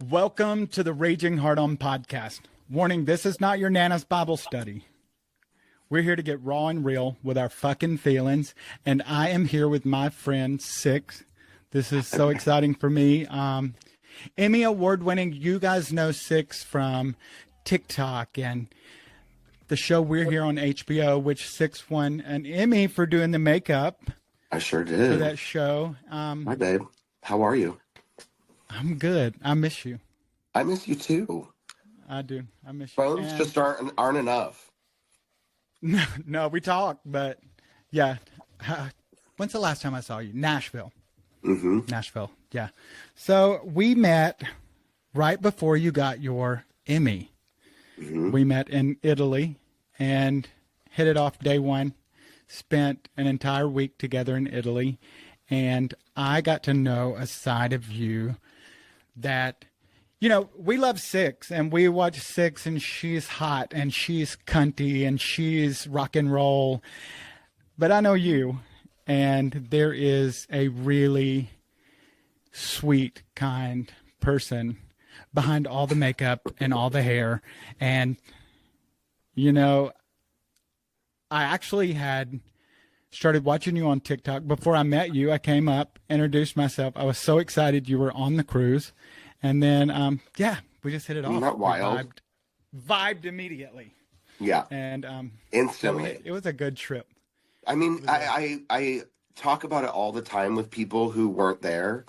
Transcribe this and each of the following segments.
Welcome to the Raging Hard On podcast. Warning, this is not your Nana's Bible study. We're here to get raw and real with our fucking feelings, and I am here with my friend Six. This is so exciting for me. Emmy award-winning, you guys know Six from TikTok and the show We're Here on HBO, which Six won an Emmy for doing the makeup. I sure did. For that show. Hi, babe. How are you? I'm good. I miss you. I miss you too. I do. I miss you. Phones just aren't enough. No, we talk, but yeah. When's the last time I saw you? Nashville. Mm-hmm. Nashville. Yeah. So we met right before you got your Emmy. Mm-hmm. We met in Italy and hit it off day one. Spent an entire week together in Italy, and I got to know a side of you that, you know, we love Six and we watch Six and she's hot and she's cunty and she's rock and roll. But I know you, and there is a really sweet, kind person behind all the makeup and all the hair. And, you know, I actually had started watching you on TikTok. Before I met you, I came up, introduced myself. I was so excited you were on the cruise. And then, we just hit it off. Isn't that wild? Vibed immediately. Yeah. And instantly. So it was a good trip. I mean, I talk about it all the time with people who weren't there.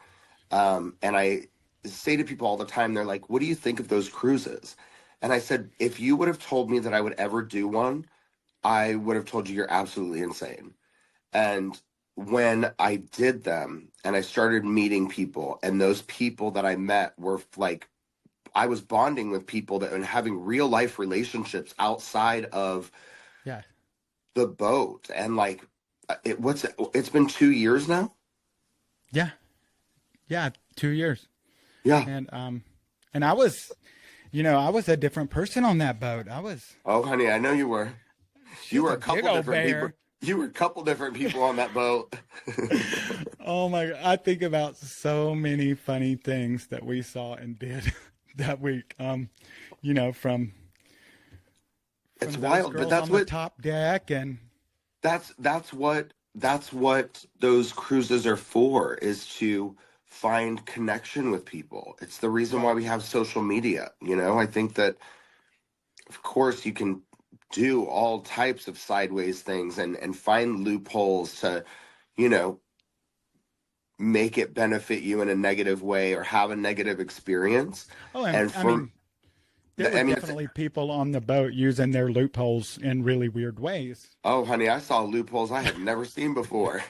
And I say to people all the time, they're like, what do you think of those cruises? And I said, if you would have told me that I would ever do one, I would have told you you're absolutely insane. And when I did them and I started meeting people, and those people that I met were like, I was bonding with people that and having real life relationships outside of the boat. And like, it's been 2 years now. Yeah. Yeah. 2 years. Yeah. And I was, I was a different person on that boat. Oh, honey, I know you were. You were a couple different people. You were a couple different people on that boat. Oh my God. I think about so many funny things that we saw and did that week. From it's wild, but that's on what the top deck, and that's what those cruises are for, is to find connection with people. It's the reason why we have social media. I think that of course you can do all types of sideways things and find loopholes to, make it benefit you in a negative way or have a negative experience. Oh, there were definitely people on the boat using their loopholes in really weird ways. Oh, honey, I saw loopholes I had never seen before.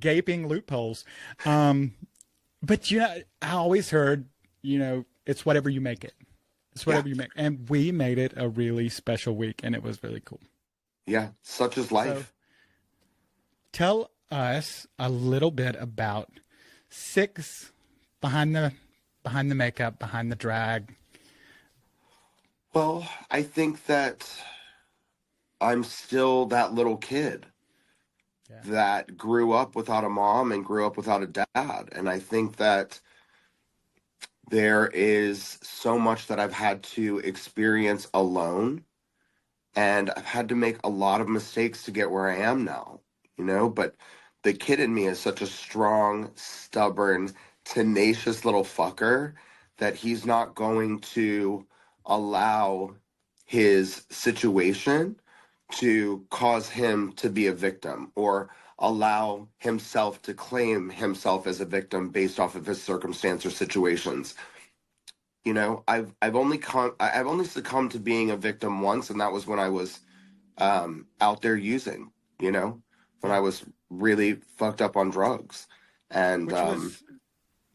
Gaping loopholes. But I always heard, it's whatever you make it. It's whatever you make. And we made it a really special week, and it was really cool. Yeah, such is life. So, tell us a little bit about Six behind the makeup, behind the drag. Well, I think that I'm still that little kid that grew up without a mom and grew up without a dad. And I think that there is so much that I've had to experience alone, and I've had to make a lot of mistakes to get where I am now, but the kid in me is such a strong, stubborn, tenacious little fucker that he's not going to allow his situation to cause him to be a victim or allow himself to claim himself as a victim based off of his circumstance or situations. I've only succumbed to being a victim once, and that was when I was out there using, when I was really fucked up on drugs. And which was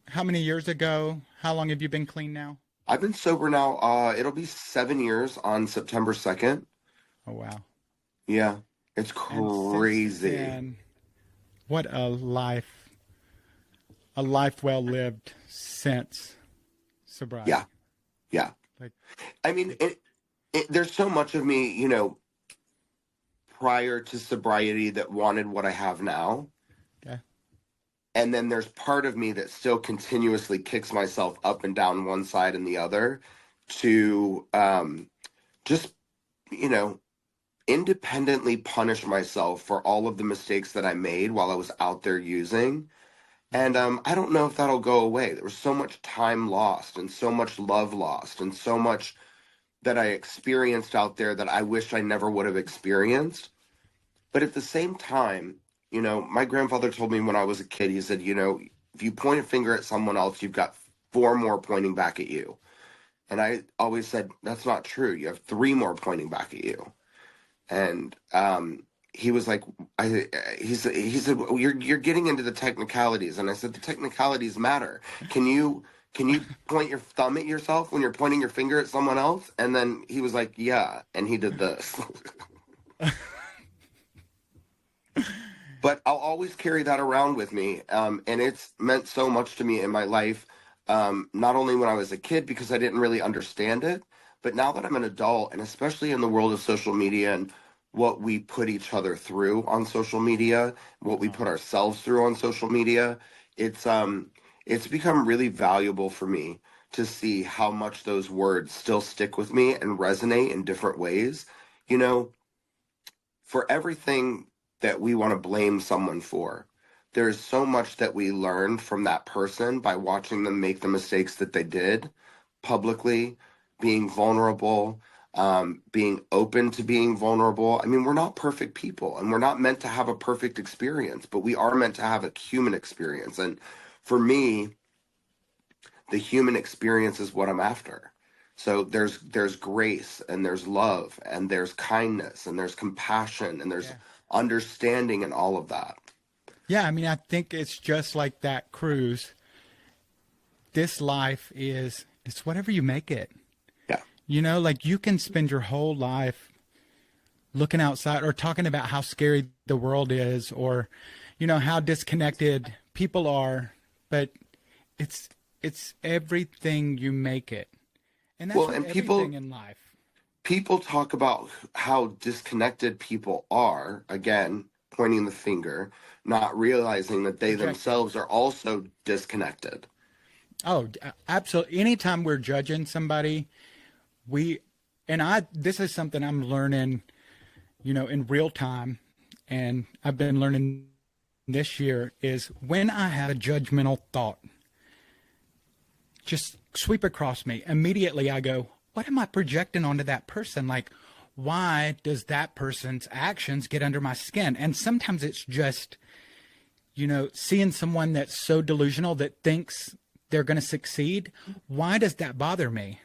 how many years ago? How long have you been clean now? I've been sober now. It'll be 7 years on September 2nd. Oh, wow. Yeah. It's crazy. And what a life well lived since sobriety. Yeah. Yeah. I mean, there's so much of me, prior to sobriety that wanted what I have now. Okay. And then there's part of me that still continuously kicks myself up and down one side and the other to just, you know, independently punish myself for all of the mistakes that I made while I was out there using. And I don't know if that'll go away. There was so much time lost and so much love lost and so much that I experienced out there that I wish I never would have experienced. But at the same time, you know, my grandfather told me when I was a kid, he said, you know, if you point a finger at someone else, you've got four more pointing back at you. And I always said, that's not true. You have three more pointing back at you. And he was like, he said, well, you're getting into the technicalities. And I said, the technicalities matter. Can you point your thumb at yourself when you're pointing your finger at someone else? And then he was like, yeah. And he did this. But I'll always carry that around with me. And it's meant so much to me in my life, not only when I was a kid because I didn't really understand it, but now that I'm an adult, and especially in the world of social media and what we put each other through on social media, what we put ourselves through on social media, it's become really valuable for me to see how much those words still stick with me and resonate in different ways. You know, for everything that we want to blame someone for, there's so much that we learned from that person by watching them make the mistakes that they did publicly, being vulnerable, being open to being vulnerable. I mean, we're not perfect people and we're not meant to have a perfect experience, but we are meant to have a human experience. And for me, the human experience is what I'm after. So there's grace and there's love and there's kindness and there's compassion and there's understanding and all of that. Yeah, I mean, I think it's just like that cruise. This life it's whatever you make it. Yeah. You know, like you can spend your whole life looking outside or talking about how scary the world is or, you know, how disconnected people are, but it's everything you make it. And that's with everything in life. People talk about how disconnected people are, again, pointing the finger, not realizing that they themselves are also disconnected. Oh, absolutely. Anytime we're judging somebody, this is something I'm learning, you know, in real time. And I've been learning this year is when I have a judgmental thought, just sweep across me. Immediately I go, what am I projecting onto that person? Like, why does that person's actions get under my skin? And sometimes it's just, you know, seeing someone that's so delusional that thinks they're going to succeed. Why does that bother me?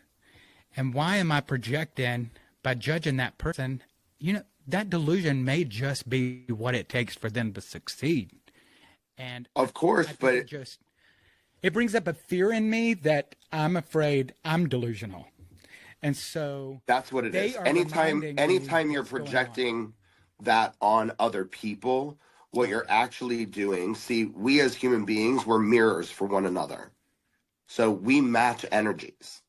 And why am I projecting by judging that person? You know, that delusion may just be what it takes for them to succeed. And of course, but it brings up a fear in me that I'm afraid I'm delusional. And so that's what it is. Anytime you're projecting that on other people, what you're actually doing, see, we as human beings, we're mirrors for one another. So we match energies.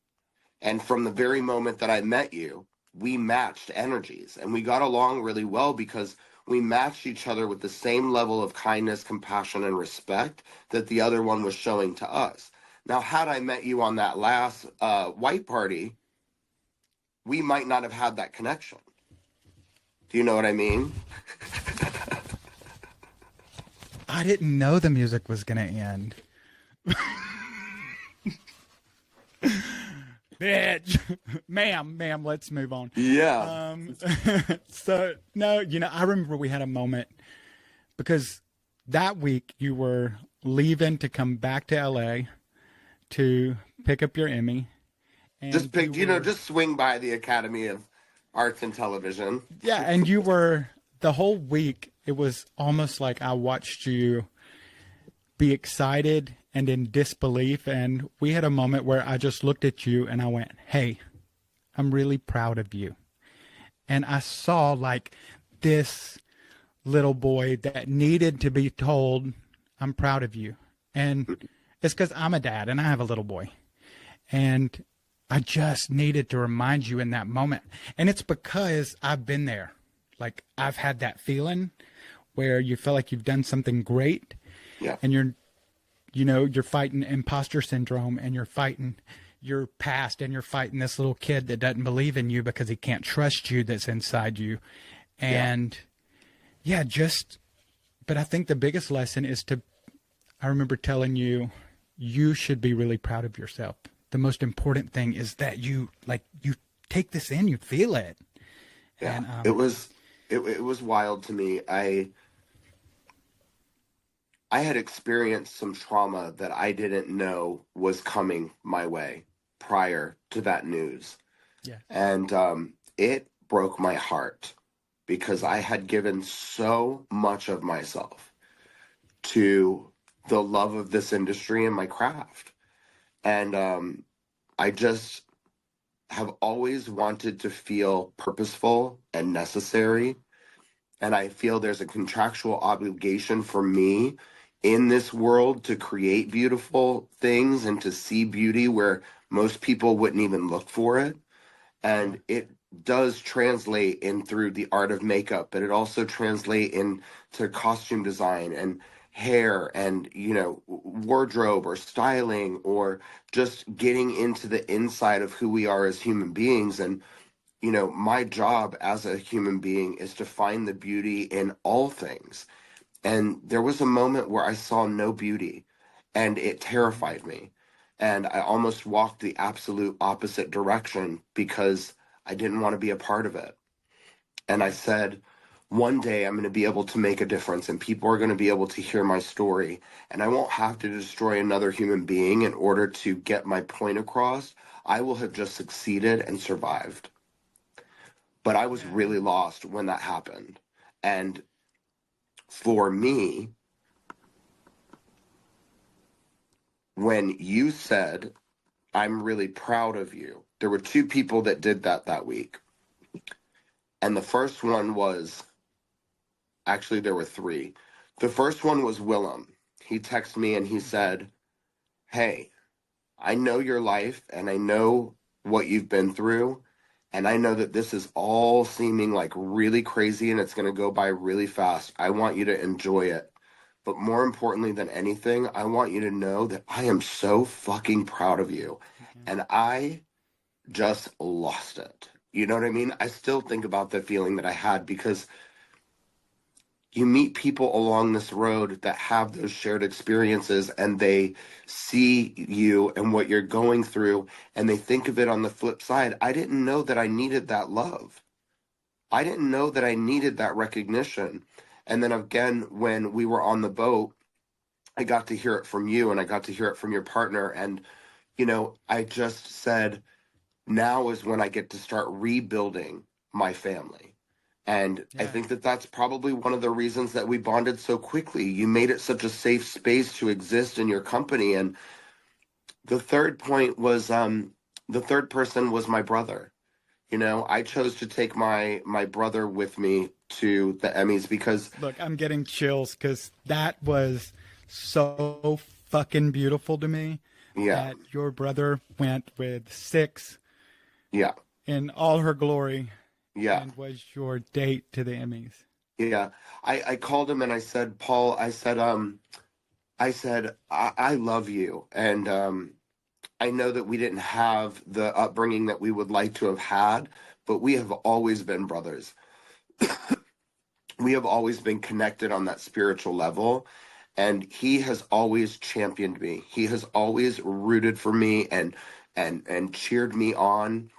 And from the very moment that I met you, we matched energies and we got along really well because we matched each other with the same level of kindness, compassion, and respect that the other one was showing to us. Now, had I met you on that last white party, we might not have had that connection. Do you know what I mean? I didn't know the music was going to end. Bitch. Ma'am, let's move on. Yeah. So, no, you know, I remember we had a moment because that week you were leaving to come back to LA to pick up your Emmy. And just swing by the Academy of Arts and Television. Yeah, and you were, the whole week, it was almost like I watched you be excited and in disbelief. And we had a moment where I just looked at you and I went, hey, I'm really proud of you. And I saw like this little boy that needed to be told, I'm proud of you. And it's because I'm a dad and I have a little boy. And I just needed to remind you in that moment. And it's because I've been there. Like I've had that feeling where you feel like you've done something great. Yeah. And you know, you're fighting imposter syndrome, and you're fighting your past, and you're fighting this little kid that doesn't believe in you because he can't trust you, that's inside you. And yeah, but I think the biggest lesson is I remember telling you, you should be really proud of yourself. The most important thing is that you take this in, you feel it. Yeah. And It was wild to me. I had experienced some trauma that I didn't know was coming my way prior to that news. yeah, And it broke my heart because I had given so much of myself to the love of this industry and my craft. And I just have always wanted to feel purposeful and necessary. And I feel there's a contractual obligation for me in this world to create beautiful things and to see beauty where most people wouldn't even look for it. yeah, And it does translate in through the art of makeup, but it also translate into costume design and hair and, you know, wardrobe or styling or just getting into the inside of who we are as human beings. And you know, my job as a human being is to find the beauty in all things. And there was a moment where I saw no beauty and it terrified me. And I almost walked the absolute opposite direction because I didn't want to be a part of it. And I said, one day I'm going to be able to make a difference and people are going to be able to hear my story. And I won't have to destroy another human being in order to get my point across. I will have just succeeded and survived. But I was yeah, really lost when that happened. And for me, when you said, I'm really proud of you, there were two people that did that week. And the first one was, actually, there were three. The first one was Willem. He texted me and he said, hey, I know your life and I know what you've been through. And I know that this is all seeming like really crazy and it's going to go by really fast. I want you to enjoy it. But more importantly than anything, I want you to know that I am so fucking proud of you. And I just lost it. You know what I mean? I still think about the feeling that I had because you meet people along this road that have those shared experiences and they see you and what you're going through and they think of it on the flip side. I didn't know that I needed that love. I didn't know that I needed that recognition. And then again, when we were on the boat, I got to hear it from you and I got to hear it from your partner. And, you know, I just said, now is when I get to start rebuilding my family. And I yeah, think that that's probably one of the reasons that we bonded so quickly. You made it such a safe space to exist in your company. And the third point was the third person was my brother. You know, I chose to take my brother with me to the Emmys because Look, I'm getting chills because that was so fucking beautiful to me, yeah, that your brother went with Six yeah, in all her glory yeah, and was your date to the Emmys. yeah. I called him and I said, Paul, I love you. And I know that we didn't have the upbringing that we would like to have had, but we have always been brothers. We have always been connected on that spiritual level. And he has always championed me. He has always rooted for me and cheered me on.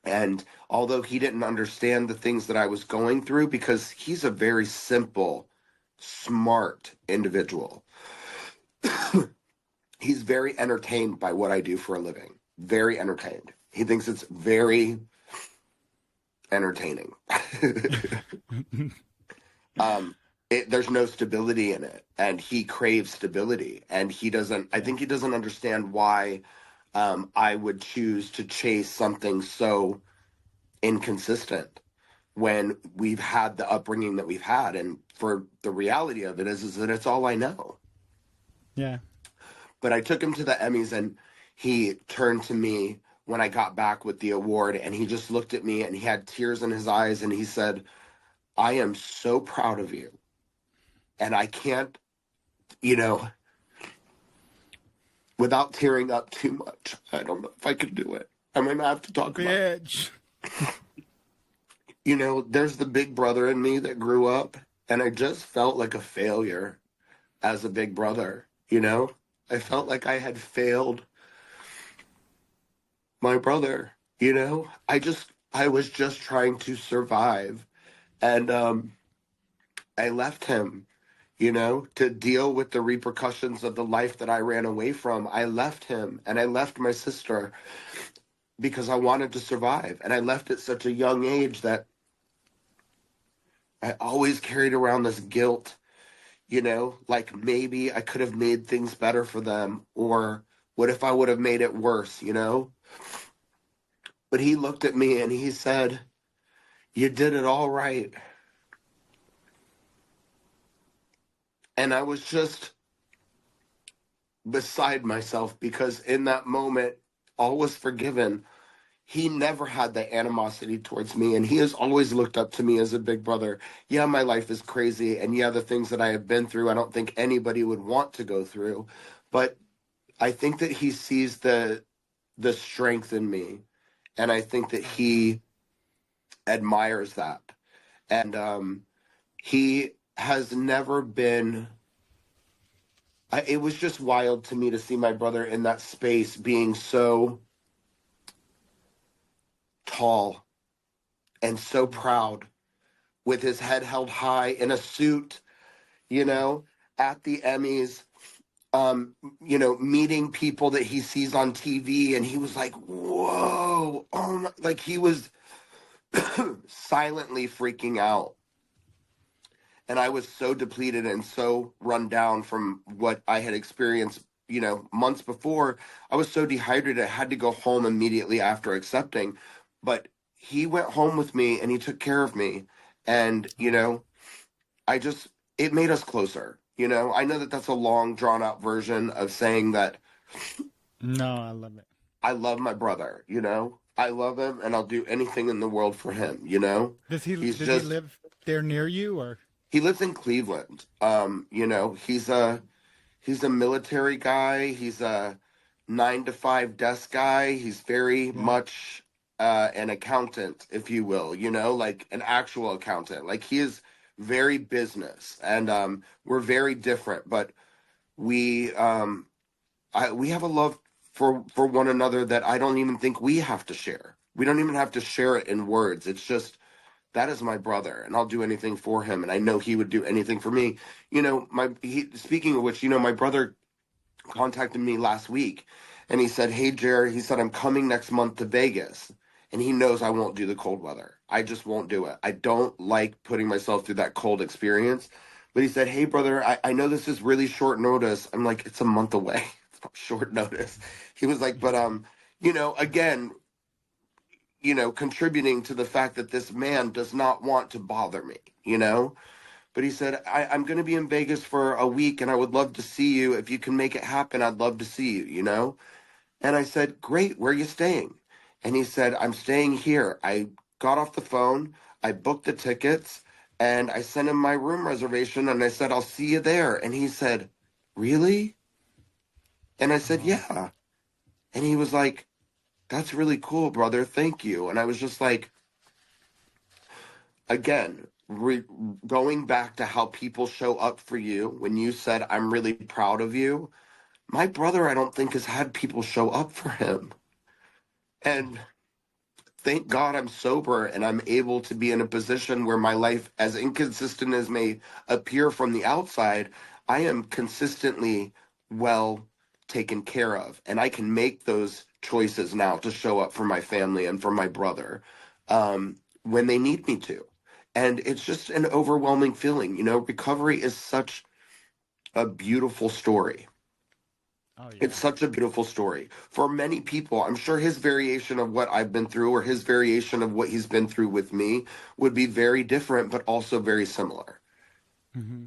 And although he didn't understand the things that I was going through, because he's a very simple, smart individual, he's very entertained by what I do for a living. Very entertained. He thinks it's very entertaining. um, there's no stability in it, and he craves stability, and he doesn't. I Yeah, think he doesn't understand why I would choose to chase something so inconsistent when we've had the upbringing that we've had, and for the reality of it is that it's all I know. yeah, But I took him to the Emmys, and he turned to me when I got back with the award, and he just looked at me, and he had tears in his eyes, and he said, I am so proud of you. And I can't, you know, without tearing up too much. I don't know if I can do it. I'm going to have to talk about it. Bitch. You know, there's the big brother in me that grew up, and I just felt like a failure as a big brother, you know? I felt like I had failed my brother, you know? I was just trying to survive, and I left him, you know, to deal with the repercussions of the life that I ran away from. I left him, and I left my sister because I wanted to survive, and I left at such a young age that I always carried around this guilt, you know, like maybe I could have made things better for them, or what if I would have made it worse, you know? But he looked at me and he said, "You did it all right." And I was just beside myself because in that moment, all was forgiven. He never had that animosity towards me, and he has always looked up to me as a big brother. Yeah, my life is crazy, and yeah, the things that I have been through, I don't think anybody would want to go through. But I think that he sees the strength in me, and I think that he admires that. And he has never been. It was just wild to me to see my brother in that space being so tall and so proud with his head held high in a suit, you know, at the Emmys, you know, meeting people that he sees on TV. And he was like, whoa, oh my, like he was silently freaking out. And I was so depleted and so run down from what I had experienced, you know, months before. I was so dehydrated, I had to go home immediately after accepting. But he went home with me and he took care of me. And, you know, I just, it made us closer. You know, I know that that's a long, drawn out version of saying that No, I love it. I love my brother, you know, I love him and I'll do anything in the world for him, you know? He's Does he just, live there near you or? he lives in Cleveland. You know, he's a military guy. He's a 9 to 5 desk guy. He's very Yeah. much an accountant, if you will, you know, like an actual accountant. Like he is very business, and we're very different, but we we have a love for one another that I don't even think we have to share. We don't even have to share it in words. It's just that is my brother, and I'll do anything for him, and I know he would do anything for me. You know, speaking of which, you know, my brother contacted me last week, and he said, "Hey, Jared," he said, "I'm coming next month to Vegas," and he knows I won't do the cold weather. I just won't do it. I don't like putting myself through that cold experience. But he said, "Hey, brother, I know this is really short notice." I'm like, "It's a month away. It's not short notice." He was like, "But you know, again, you know, contributing to the fact that this man does not want to bother me, you know?" But he said, I'm going to be in Vegas for a week and I would love to see you. If you can make it happen, I'd love to see you, you know? And I said, great, where are you staying? And he said, I'm staying here. I got off the phone, I booked the tickets, and I sent him my room reservation and I said, I'll see you there. And he said, really? And I said, Oh, yeah. And he was like, that's really cool, brother. Thank you. And I was just like, again, going back to how people show up for you when you said, I'm really proud of you. My brother, I don't think, has had people show up for him. And thank God I'm sober and I'm able to be in a position where my life, as inconsistent as may appear from the outside, I am consistently well taken care of. And I can make those choices now to show up for my family and for my brother when they need me to. And it's just an overwhelming feeling. You know, recovery is such a beautiful story. oh It's yeah. such a beautiful story. For many people, I'm sure his variation of what I've been through or his variation of what he's been through with me would be very different, but also very similar. Hmm.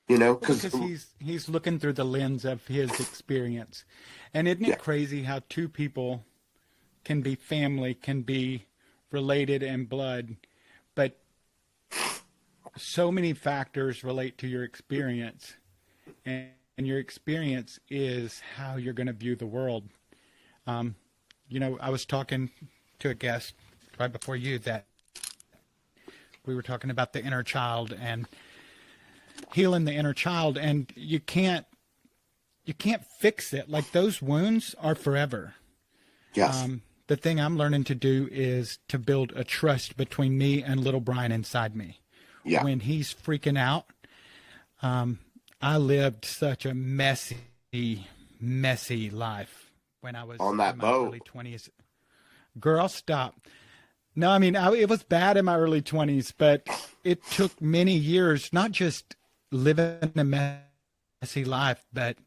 You know, Well, because, because he's looking through the lens of his experience, and isn't it yeah, crazy how two people can be family, can be related in blood, but so many factors relate to your experience, and your experience is how you're going to view the world. You know, I was talking to a guest right before you that we were talking about the inner child and healing the inner child, and you can't fix it. Like, those wounds are forever. Yes. The thing I'm learning to do is to build a trust between me and little Brian inside me. Yeah. When he's freaking out, I lived such a messy life when I was On that in my boat. early 20s. Girl, stop. No, I mean, it was bad in my early 20s, but it took many years, not just living a messy life, but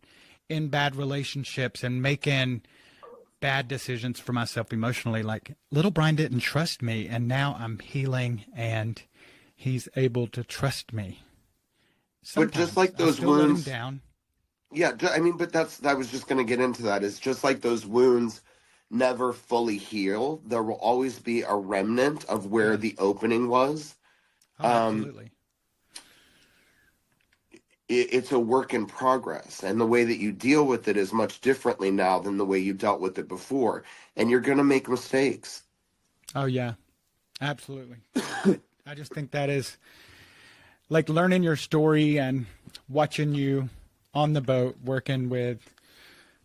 in bad relationships and making bad decisions for myself emotionally. Like, little Brian didn't trust me, and now I'm healing and he's able to trust me. But just like those I still let him wounds, down. yeah, I mean, but I was just going to get into that. It's just like those wounds never fully heal. There will always be a remnant of where Yes. the opening was. Oh, absolutely. It's a work in progress, and the way that you deal with it is much differently now than the way you dealt with it before. And you're going to make mistakes. Oh, yeah, absolutely. I just think that is like learning your story and watching you on the boat working with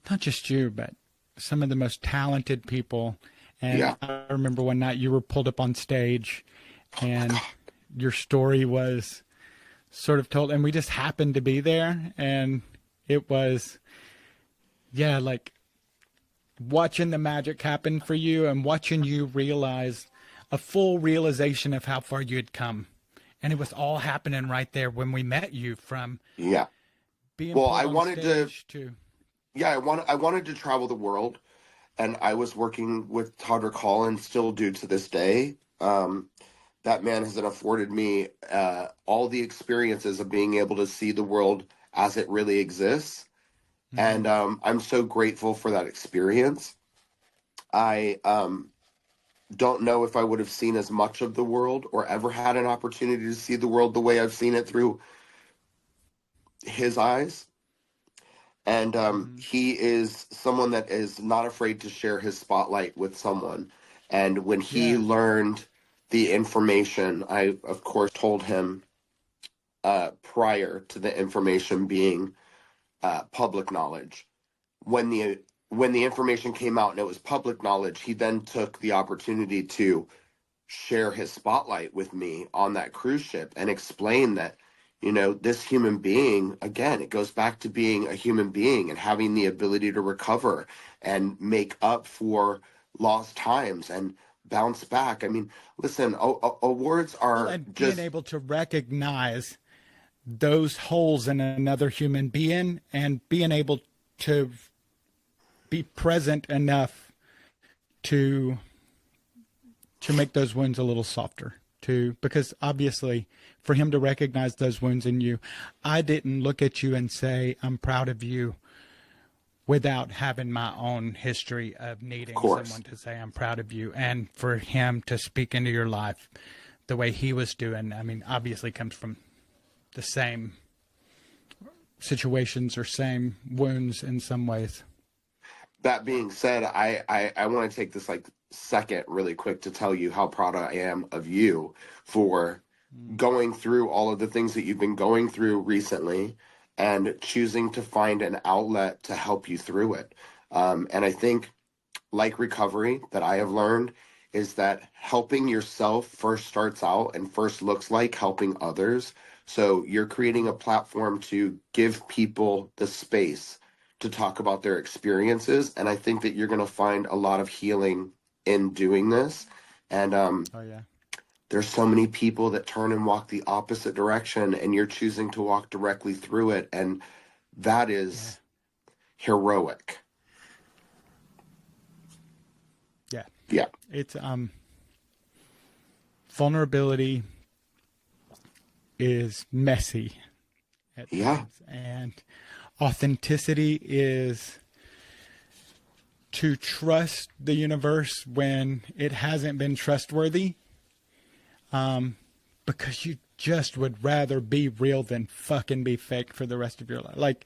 not just you, but some of the most talented people. And Yeah. I remember one night you were pulled up on stage and your story was sort of told, and we just happened to be there. And it was, yeah, like watching the magic happen for you and watching you realize a full realization of how far you had come. And it was all happening right there when we met you, from Yeah. being Well, pulled I on wanted stage to yeah, I wanted to travel the world, and I was working with Todrick Hall and still do to this day. That man has afforded me all the experiences of being able to see the world as it really exists. And I'm so grateful for that experience. I don't know if I would have seen as much of the world or ever had an opportunity to see the world the way I've seen it through his eyes. And he is someone that is not afraid to share his spotlight with someone. And when he yeah, learned the information, I, of course, told him prior to the information being public knowledge. When the information came out and it was public knowledge, he then took the opportunity to share his spotlight with me on that cruise ship and explain that, you know, this human being, again, it goes back to being a human being and having the ability to recover and make up for lost times and bounce back. I mean, listen, awards well, are and being just, able to recognize those holes in another human being and being able to be present enough to make those wounds a little softer, because obviously for him to recognize those wounds in you, I didn't look at you and say, I'm proud of you, without having my own history of needing course. someone to say, I'm proud of you. And for him to speak into your life the way he was doing, I mean, obviously comes from the same situations or same wounds in some ways. That being said, I want to take this like second really quick to tell you how proud I am of you for going through all of the things that you've been going through recently and choosing to find an outlet to help you through it. And I think, like recovery, that I have learned is that helping yourself first starts out and first looks like helping others. So you're creating a platform to give people the space to talk about their experiences. And I think that you're going to find a lot of healing in doing this. And Oh, yeah. there's so many people that turn and walk the opposite direction, and you're choosing to walk directly through it. And that is heroic. Yeah. Yeah. It's vulnerability is messy at Yeah. times, and authenticity is to trust the universe when it hasn't been trustworthy, because you just would rather be real than fucking be fake for the rest of your life. Like,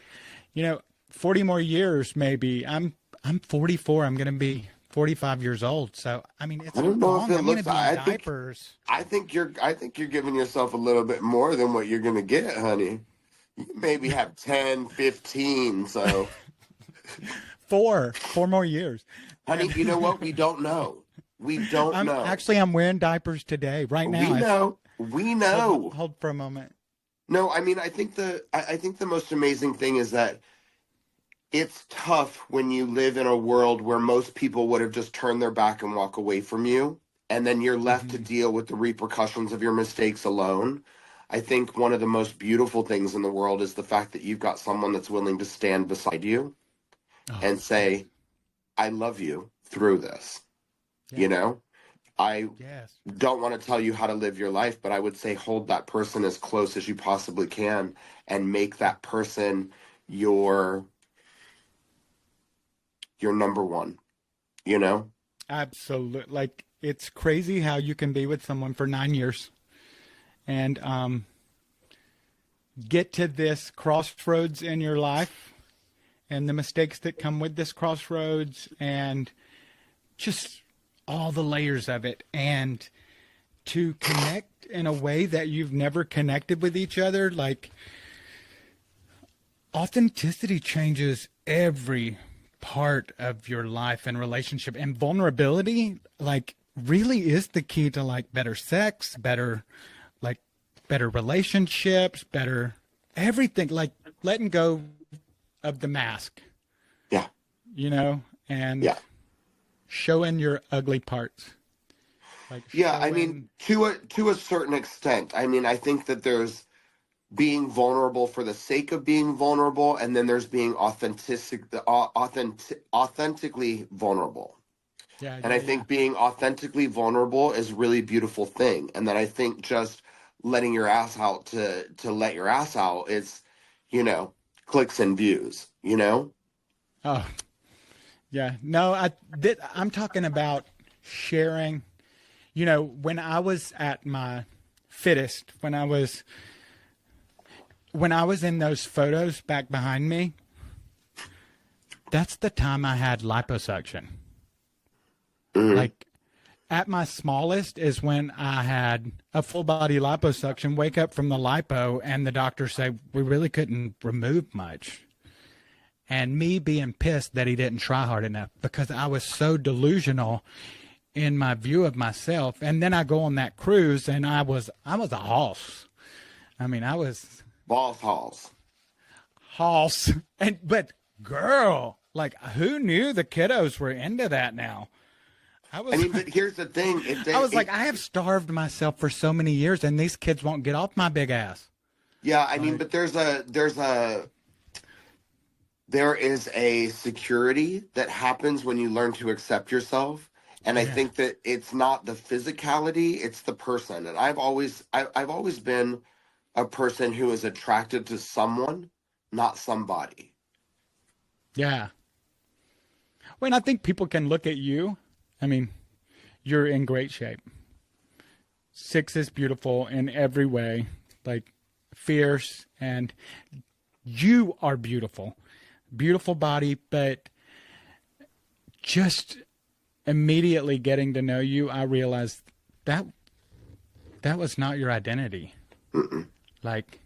40 more years, maybe. I'm 44. I'm going to be 45 years old. So, I mean, it's I don't know if long. it I'm going to looks. be in diapers. I think you're giving yourself a little bit more than what you're gonna get, honey. You maybe have 10, 15. So, Four more years. honey, And you know what? We don't know. We don't know. I'm wearing diapers today, right now. We know. We know. Hold for a moment. No, I mean, I think the most amazing thing is that it's tough when you live in a world where most people would have just turned their back and walk away from you, and then you're left to deal with the repercussions of your mistakes alone. I think one of the most beautiful things in the world is the fact that you've got someone that's willing to stand beside you and say, I love you through this. Yeah. You know, I Yes. don't want to tell you how to live your life, but I would say hold that person as close as you possibly can and make that person your number one, you know? Absolutely. Like, it's crazy how you can be with someone for 9 years and get to this crossroads in your life and the mistakes that come with this crossroads and just all the layers of it, and to connect in a way that you've never connected with each other. Like, authenticity changes every part of your life and relationship, and vulnerability, like, really is the key to, like, better sex, better relationships, better everything, like letting go of the mask. Yeah. And Yeah. showing your ugly parts. Like, yeah, I mean, to a certain extent. I mean, I think that there's being vulnerable for the sake of being vulnerable, and then there's being authentically vulnerable. And I think being authentically vulnerable is a really beautiful thing. And then I think just letting your ass out to let your ass out is, clicks and views, Oh, yeah. No, I'm talking about sharing. When I was at my fittest, when I was in those photos back behind me, that's the time I had liposuction. Like, at my smallest is when I had a full body liposuction, wake up from the lipo, and the doctor say we really couldn't remove much. And me being pissed that he didn't try hard enough because I was so delusional in my view of myself. And then I go on that cruise and I was a hoss. I mean, I was boss hoss. But girl, like, who knew the kiddos were into that now? But here's the thing. I have starved myself for so many years, and these kids won't get off my big ass. Yeah, I mean, but there is a security that happens when you learn to accept yourself. And I think that it's not the physicality, it's the person. And I've always been a person who is attracted to someone, not somebody. Yeah. Well, I think people can look at you. I mean, you're in great shape. 6 is beautiful in every way, like fierce, and you are beautiful. Beautiful body, but just immediately getting to know you, I realized that was not your identity. Mm-mm. Like,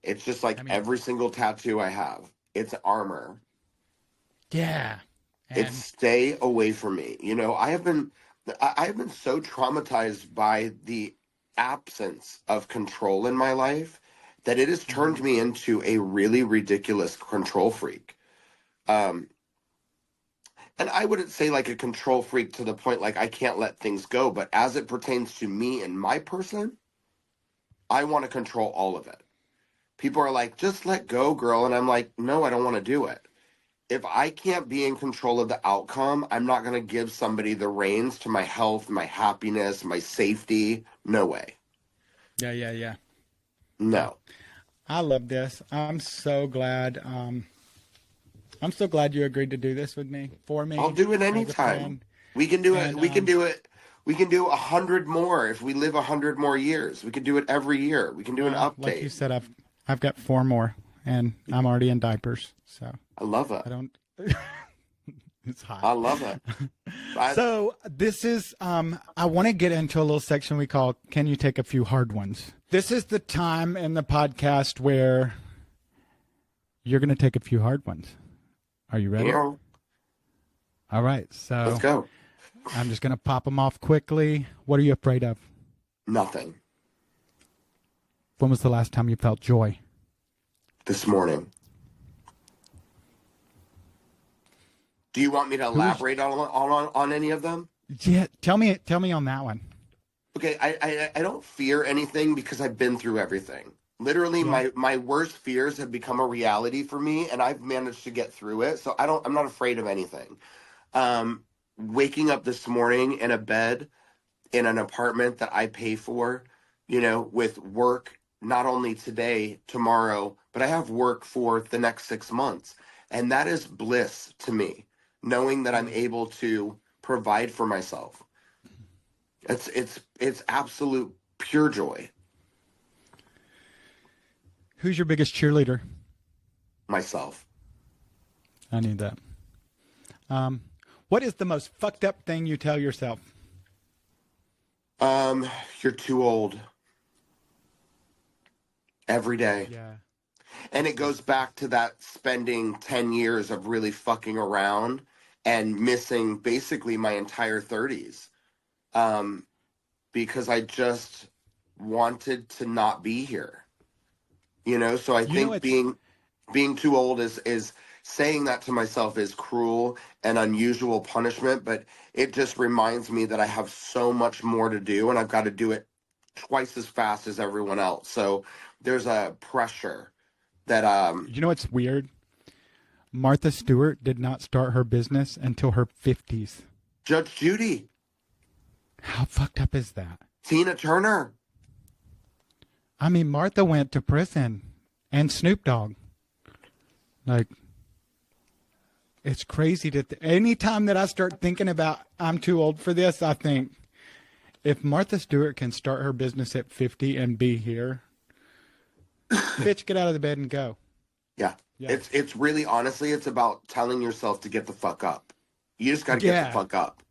it's just like every single tattoo I have, it's armor. Yeah. It's stay away from me. I have been so traumatized by the absence of control in my life that it has turned me into a really ridiculous control freak. And I wouldn't say like a control freak to the point like I can't let things go, but as it pertains to me and my person, I want to control all of it. People are like, just let go, girl. And I'm like, no, I don't want to do it. If I can't be in control of the outcome, I'm not going to give somebody the reins to my health, my happiness, my safety. No way. Yeah. No. I love this. I'm so glad. I'm so glad you agreed to do this with me, for me. I'll do it anytime. We can do it. We can do it. We can do 100 more if we live 100 more years. We can do it every year. We can do an update. Like you said, I've got 4 more. and I'm already in diapers, so I love it. I don't. It's hot. I love it. So this is, I want to get into a little section we call, Can You Take a Few Hard Ones? This is the time in the podcast where you're going to take a few hard ones. Are you ready? Yeah. All right. So Let's go. I'm just going to pop them off quickly. What are you afraid of? Nothing. When was the last time you felt joy? This morning. Do you want me to elaborate on any of them? Yeah, tell me on that one. Okay, I don't fear anything because I've been through everything. Literally, my worst fears have become a reality for me, and I've managed to get through it. So I'm not afraid of anything. Waking up this morning in a bed in an apartment that I pay for, with work not only today, tomorrow, but I have work for the next 6 months, and that is bliss to me. Knowing that I'm able to provide for myself. It's absolute pure joy. Who's your biggest cheerleader? Myself. I need that. What is the most fucked up thing you tell yourself? You're too old. Every day. Yeah. And it goes back to that spending 10 years of really fucking around and missing basically my entire 30s. Because I just wanted to not be here. So I think being too old is saying that to myself is cruel and unusual punishment, but it just reminds me that I have so much more to do and I've got to do it twice as fast as everyone else. So there's a pressure that what's weird? Martha Stewart did not start her business until her 50s. Judge Judy. How fucked up is that? Tina Turner. I mean, Martha went to prison, and Snoop Dogg. Like, it's crazy to anytime that I start thinking about I'm too old for this, I think if Martha Stewart can start her business at 50 and be here, bitch, get out of the bed and go. Yeah. It's really, honestly, it's about telling yourself to get the fuck up. You just got to get the fuck up.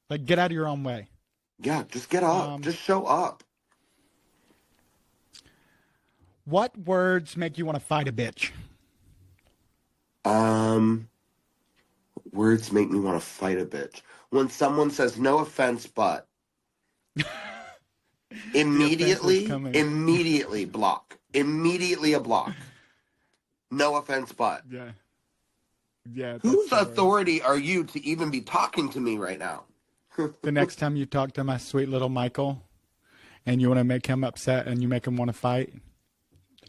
Like, get out of your own way. Yeah, just get up. Just show up. What words make you want to fight a bitch? Words make me want to fight a bitch. When someone says, no offense, but immediately block. Immediately a block. No offense, but. Yeah. Yeah. Whose authority are you to even be talking to me right now? The next time you talk to my sweet little Michael and you want to make him upset and you make him want to fight,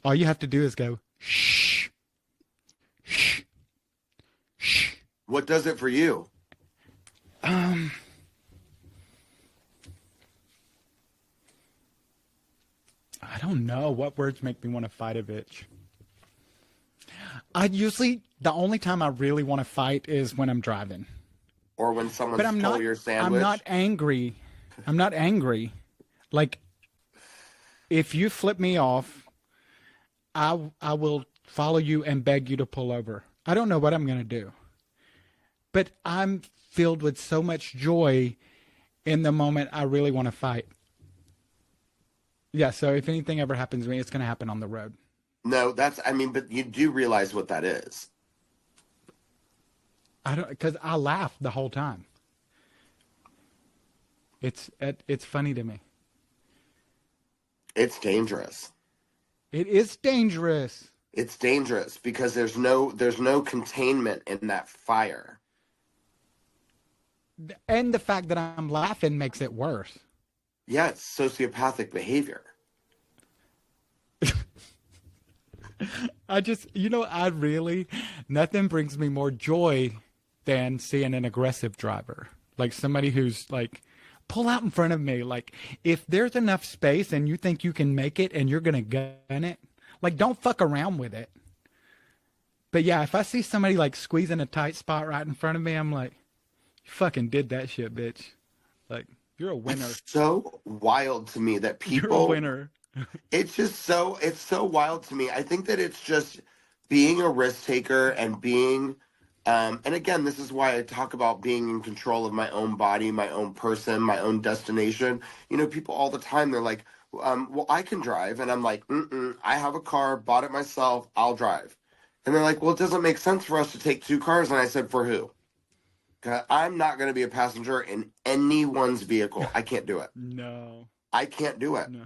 all you have to do is go, shh, shh, shh. What does it for you? I don't know. What words make me want to fight a bitch? The only time I really want to fight is when I'm driving. Or when someone stole your sandwich. I'm not angry. Like, if you flip me off, I will follow you and beg you to pull over. I don't know what I'm going to do. But I'm filled with so much joy in the moment I really want to fight. Yeah, so if anything ever happens to me, it's going to happen on the road. No, but you do realize what that is. Because I laugh the whole time. It's funny to me. It's dangerous. It is dangerous. It's dangerous because there's no containment in that fire. And the fact that I'm laughing makes it worse. Yeah, it's sociopathic behavior. Nothing brings me more joy than seeing an aggressive driver. Like somebody who's like, pull out in front of me. Like, if there's enough space and you think you can make it and you're going to gun it, like, don't fuck around with it. But yeah, if I see somebody like squeezing a tight spot right in front of me, I'm like, you fucking did that shit, bitch. Like, you're a winner. It's so wild to me that people... You're a winner. It's so wild to me. I think that it's just being a risk taker and being, and again, this is why I talk about being in control of my own body, my own person, my own destination. You know, people all the time, they're like, well, I can drive. And I'm like, I have a car, bought it myself, I'll drive. And they're like, well, it doesn't make sense for us to take 2 cars. And I said, for who? 'Cause I'm not going to be a passenger in anyone's vehicle. I can't do it. No. I can't do it. No.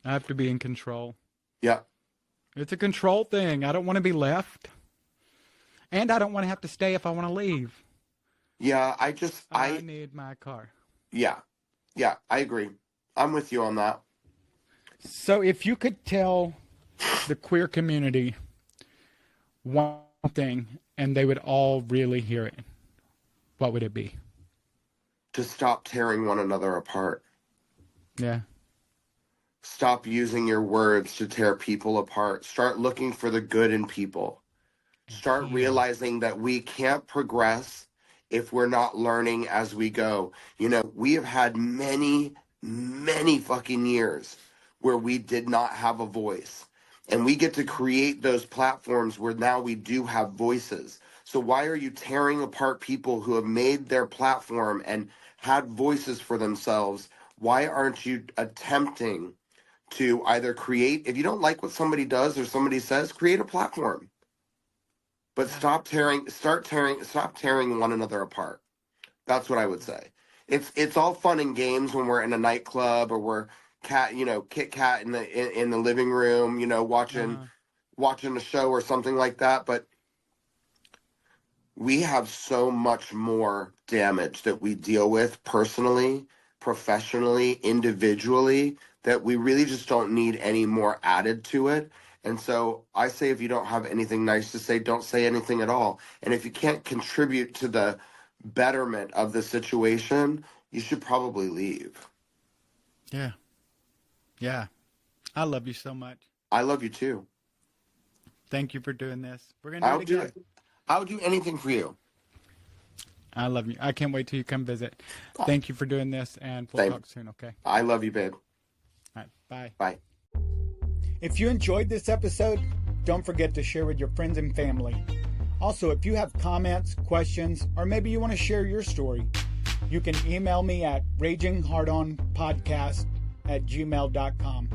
I have to be in control. Yeah. It's a control thing. I don't want to be left. And I don't want to have to stay if I want to leave. Yeah, I need my car. Yeah. Yeah, I agree. I'm with you on that. So if you could tell the queer community one thing and they would all really hear it, what would it be? To stop tearing one another apart. Yeah. Stop using your words to tear people apart. Start looking for the good in people. Start realizing that we can't progress if we're not learning as we go. You know, we have had many, many fucking years where we did not have a voice. And we get to create those platforms where now we do have voices. So why are you tearing apart people who have made their platform and had voices for themselves? Why aren't you attempting to either create, if you don't like what somebody does or somebody says, create a platform. But stop tearing one another apart. That's what I would say. It's all fun and games when we're in a nightclub or we're Kit Kat in the living room, watching a show or something like that. But we have so much more damage that we deal with personally, professionally, individually, that we really just don't need any more added to it. And so I say, if you don't have anything nice to say, don't say anything at all. And if you can't contribute to the betterment of the situation, you should probably leave. Yeah. Yeah. I love you so much. I love you too. Thank you for doing this. We're going to do it again. I would do anything for you. I love you. I can't wait till you come visit. Thank you for doing this, and we'll talk soon, okay? I love you, babe. All right. Bye. Bye. If you enjoyed this episode, don't forget to share with your friends and family. Also, if you have comments, questions, or maybe you want to share your story, you can email me at raginghardonpodcast@gmail.com.